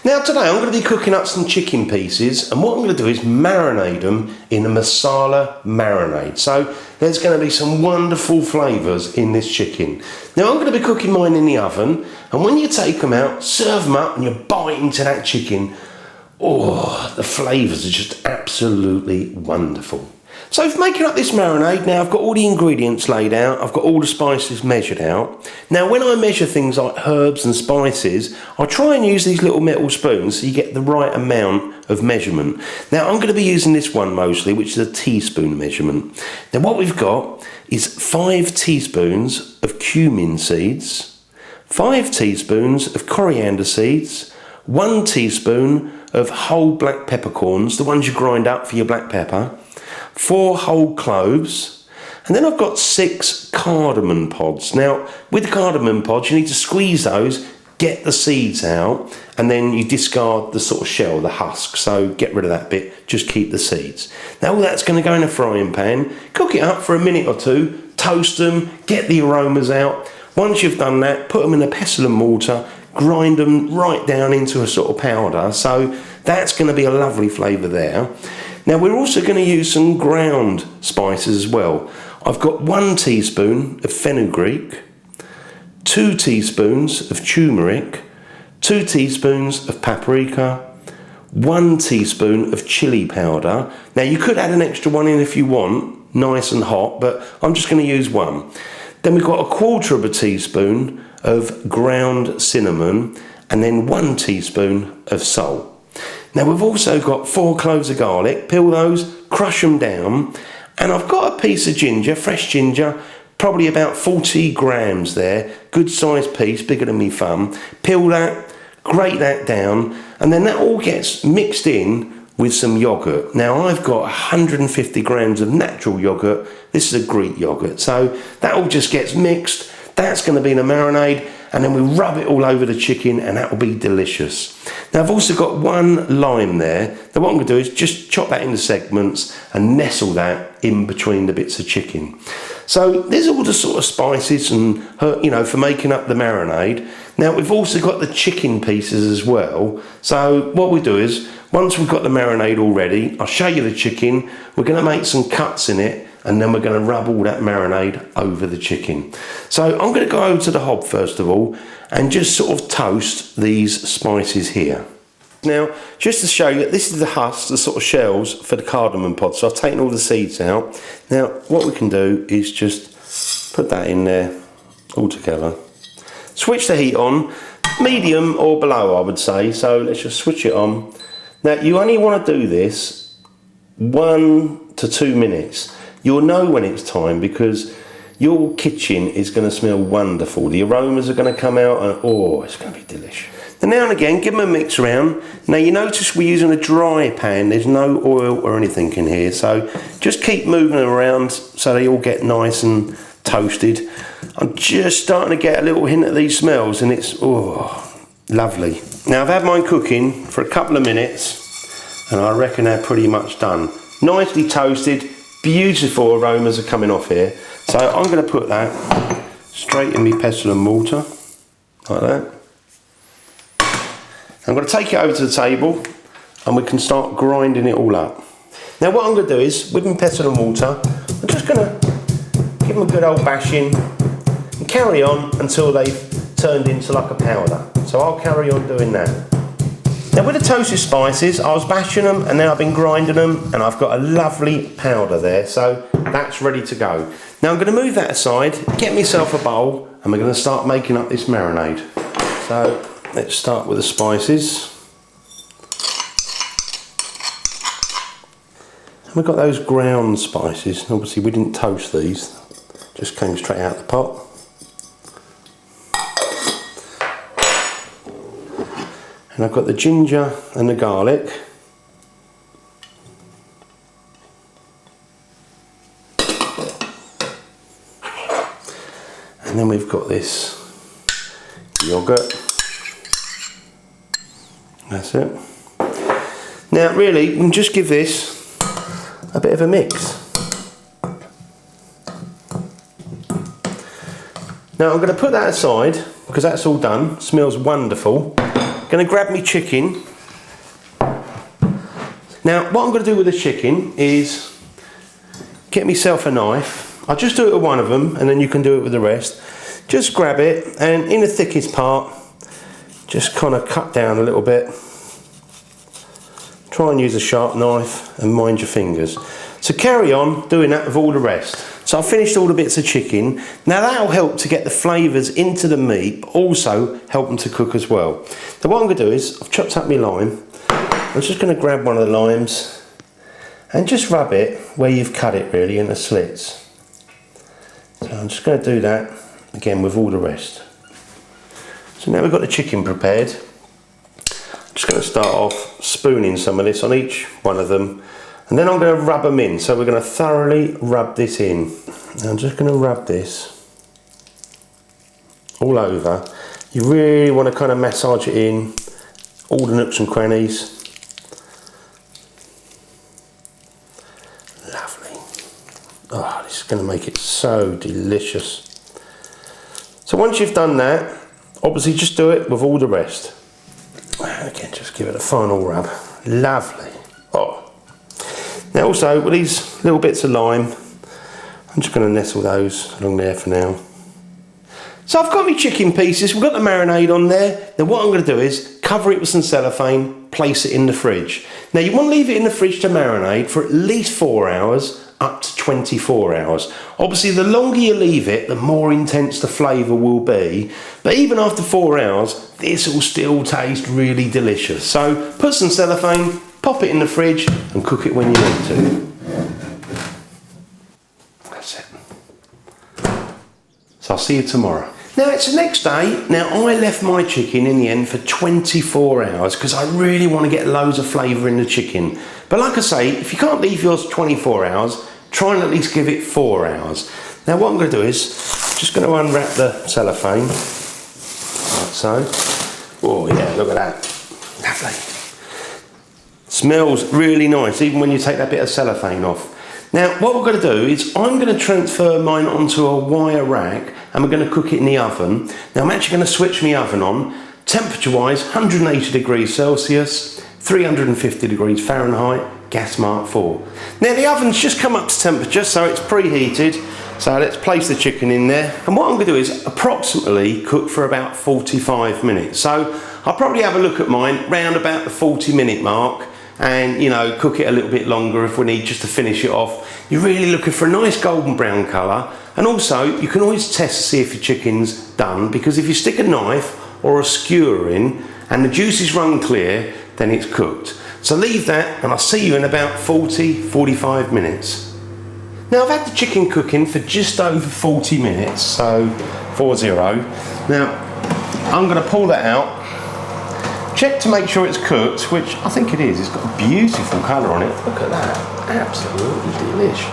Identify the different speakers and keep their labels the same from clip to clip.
Speaker 1: Now today I'm going to be cooking up some chicken pieces, and what I'm going to do is marinate them in a masala marinade. So there's going to be some wonderful flavours in this chicken. Now I'm going to be cooking mine in the oven, and when you take them out, serve them up and you bite into that chicken, oh, the flavours are just absolutely wonderful. So for making up this marinade, now I've got all the ingredients laid out, I've got all the spices measured out. Now when I measure things like herbs and spices, I try and use these little metal spoons so you get the right amount of measurement. Now I'm going to be using this one mostly, which is a teaspoon measurement. Now what we've got is 5 teaspoons of cumin seeds, 5 teaspoons of coriander seeds, 1 teaspoon of whole black peppercorns, the ones you grind up for your black pepper, 4 whole cloves, and then I've got 6 cardamom pods. Now with the cardamom pods you need to squeeze those, get the seeds out, and then you discard the sort of shell, the husk, so get rid of that bit, just keep the seeds. Now all that's going to go in a frying pan, cook it up for a minute or two, toast them, get the aromas out. Once you've done that, put them in a pestle and mortar, grind them right down into a sort of powder, so that's going to be a lovely flavour there. Now we're also going to use some ground spices as well. I've got 1 teaspoon of fenugreek, 2 teaspoons of turmeric, 2 teaspoons of paprika, 1 teaspoon of chilli powder. Now you could add an extra one in if you want, nice and hot, but I'm just going to use 1. Then we've got 1/4 of a teaspoon of ground cinnamon, and then 1 teaspoon of salt. Now we've also got 4 cloves of garlic, peel those, crush them down, and I've got a piece of ginger, fresh ginger, probably about 40 grams there, good sized piece, bigger than my thumb. Peel that, grate that down, and then that all gets mixed in with some yoghurt. Now I've got 150 grams of natural yoghurt, this is a Greek yoghurt, so that all just gets mixed, that's going to be in a marinade, and then we rub it all over the chicken and that will be delicious. Now I've also got 1 lime there. Now what I'm going to do is just chop that into segments and nestle that in between the bits of chicken. So there's all the sort of spices and, you know, for making up the marinade. Now we've also got the chicken pieces as well. So what we do is, once we've got the marinade all ready, I'll show you the chicken. We're going to make some cuts in it, and then we're going to rub all that marinade over the chicken. So I'm going to go over to the hob first of all and just sort of toast these spices here. Now just to show you, this is the husk, the sort of shells for the cardamom pods. So I've taken all the seeds out. Now what we can do is just put that in there all together. Switch the heat on, medium or below I would say, so let's just switch it on. Now you only want to do this 1 to 2 minutes. You'll know when it's time because your kitchen is going to smell wonderful. The aromas are going to come out and oh, it's going to be delicious. And now and again, give them a mix around. Now you notice we're using a dry pan, there's no oil or anything in here, so just keep moving them around so they all get nice and toasted. I'm just starting to get a little hint of these smells and it's, oh, lovely. Now I've had mine cooking for a couple of minutes and I reckon they're pretty much done. Nicely toasted, beautiful aromas are coming off here. So I'm going to put that straight in my pestle and mortar, like that. I'm going to take it over to the table and we can start grinding it all up. Now what I'm going to do is, with my pestle and mortar, I'm just going to give them a good old bashing and carry on until they've turned into like a powder. So I'll carry on doing that. Now with the toasted spices, I was bashing them and then I've been grinding them and I've got a lovely powder there, so that's ready to go. Now I'm going to move that aside, get myself a bowl, and we're going to start making up this marinade. So let's start with the spices. And we've got those ground spices, obviously we didn't toast these, just came straight out of the pot. And I've got the ginger and the garlic. And then we've got this yoghurt. That's it. Now really, you can just give this a bit of a mix. Now I'm going to put that aside because that's all done, smells wonderful. going to grab me chicken. Now, what I'm going to do with the chicken is get myself a knife. I'll just do it with one of them, and then you can do it with the rest. Just grab it, and in the thickest part, just kind of cut down a little bit. Try and use a sharp knife, and mind your fingers. So carry on doing that with all the rest. So I've finished all the bits of chicken. Now that'll help to get the flavours into the meat, but also help them to cook as well. So what I'm going to do is, I've chopped up my lime. I'm just going to grab one of the limes and just rub it where you've cut it really in the slits. So I'm just going to do that again with all the rest. So now we've got the chicken prepared. I'm just going to start off spooning some of this on each one of them, and then I'm going to rub them in. So we're going to thoroughly rub this in. Now I'm just going to rub this all over. You really want to kind of massage it in, all the nooks and crannies. Lovely. Oh, this is going to make it so delicious. So once you've done that, obviously just do it with all the rest. Again, just give it a final rub. Lovely. Oh. Now also, with these little bits of lime, I'm just going to nestle those along there for now. So I've got my chicken pieces, we've got the marinade on there. Now what I'm going to do is cover it with some cellophane, place it in the fridge. Now you want to leave it in the fridge to marinate for at least 4 hours, up to 24 hours. Obviously the longer you leave it, the more intense the flavour will be. But even after 4 hours, this will still taste really delicious. So put some cellophane, pop it in the fridge and cook it when you need to. That's it. So I'll see you tomorrow. Now it's the next day. Now I left my chicken in the end for 24 hours because I really want to get loads of flavour in the chicken. But like I say, if you can't leave yours 24 hours, try and at least give it 4 hours. Now what I'm going to do is, just going to unwrap the cellophane, like so. Oh yeah, look at that. Lovely. Smells really nice, even when you take that bit of cellophane off. Now what we're going to do is, I'm going to transfer mine onto a wire rack and we're going to cook it in the oven. Now I'm actually going to switch my oven on, temperature wise 180 degrees Celsius, 350 degrees Fahrenheit, gas mark 4. Now the oven's just come up to temperature, so it's preheated. So let's place the chicken in there. And what I'm going to do is approximately cook for about 45 minutes. So I'll probably have a look at mine round about the 40-minute mark, and you know, cook it a little bit longer if we need, just to finish it off. You're really looking for a nice golden brown colour, and also you can always test to see if your chicken's done, because if you stick a knife or a skewer in and the juices run clear, then it's cooked. So leave that and I'll see you in about 40-45 minutes. Now I've had the chicken cooking for just over 40 minutes, so 40. Now I'm going to pull that out. Check to make sure it's cooked, which I think it is. It's got a beautiful colour on it. Look at that. Absolutely delish.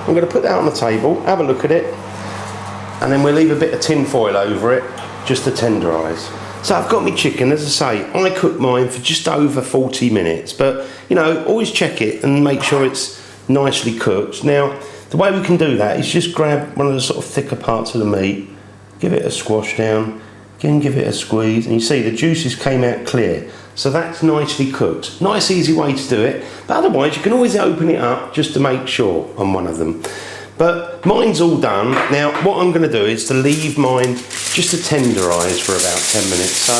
Speaker 1: I'm going to put that on the table, have a look at it, and then we'll leave a bit of tin foil over it just to tenderise. So I've got my chicken, as I say, I cooked mine for just over 40 minutes, but you know, always check it and make sure it's nicely cooked. Now, the way we can do that is just grab one of the sort of thicker parts of the meat, give it a squash down, again give it a squeeze, and you see the juices came out clear. So that's nicely cooked. Nice easy way to do it, but otherwise you can always open it up just to make sure on one of them. But mine's all done. Now what I'm going to do is to leave mine just to tenderise for about 10 minutes. So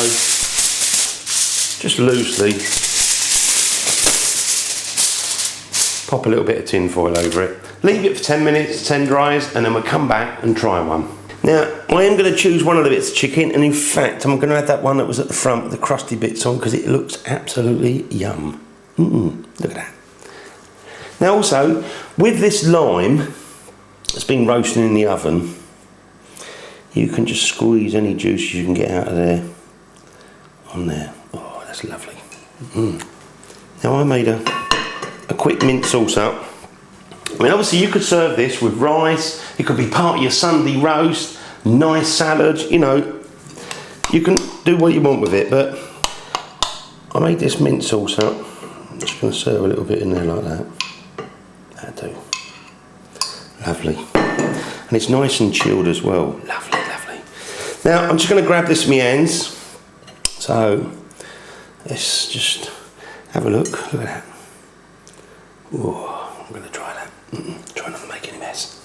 Speaker 1: just loosely pop a little bit of tin foil over it. Leave it for 10 minutes to tenderise, and then we'll come back and try one. Now I am going to choose one of the bits of chicken, and in fact I'm going to add that one that was at the front with the crusty bits on, because it looks absolutely yum. Look at that. Now also, with this lime that's been roasting in the oven, you can just squeeze any juice you can get out of there on there. Oh, that's lovely. Now I made a quick mint sauce up. I mean, obviously you could serve this with rice, it could be part of your Sunday roast, nice salad, you know, you can do what you want with it, but I made this mint sauce up. I'm just going to serve a little bit in there like that. That'll do. Lovely. And it's nice and chilled as well. Lovely, lovely. Now I'm just going to grab this in my hands. So Let's just have a look. Look at that. Oh, I'm going to try that. Try not to make any mess.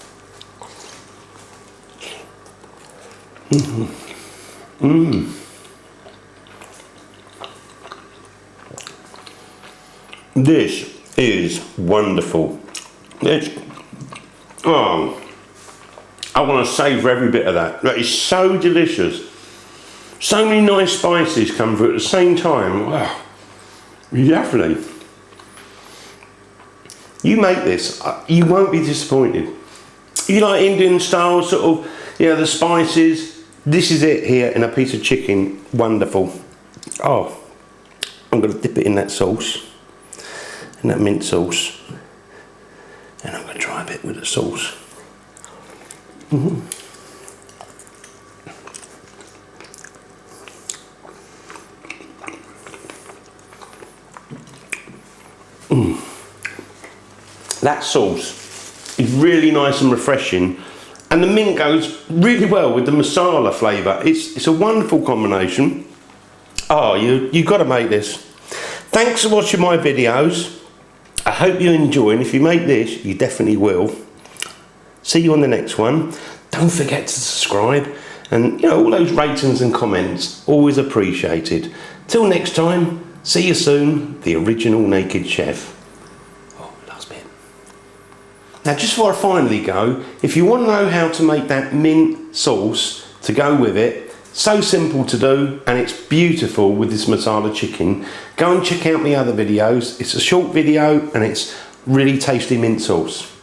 Speaker 1: This is wonderful. I want to savour every bit of that. That is so delicious. So many nice spices come through at the same time. Wow. Lovely. You make this, you won't be disappointed. You like Indian style, sort of, the spices. This is it here in a piece of chicken. Wonderful. Oh, I'm going to dip it in that sauce, in that mint sauce. And I'm going to try a bit with the sauce. That sauce is really nice and refreshing, and the mint goes really well with the masala flavour. It's a wonderful combination. Oh, you've got to make this. Thanks for watching my videos. I hope you enjoy, and if you make this, you definitely will. See you on the next one. Don't forget to subscribe, and all those ratings and comments, always appreciated. Till next time, see you soon, the original Naked Chef. Oh, last bit. Now, just before I finally go, if you want to know how to make that mint sauce to go with it, so simple to do, and it's beautiful with this masala chicken, go and check out my other videos. It's a short video, and it's really tasty mint sauce.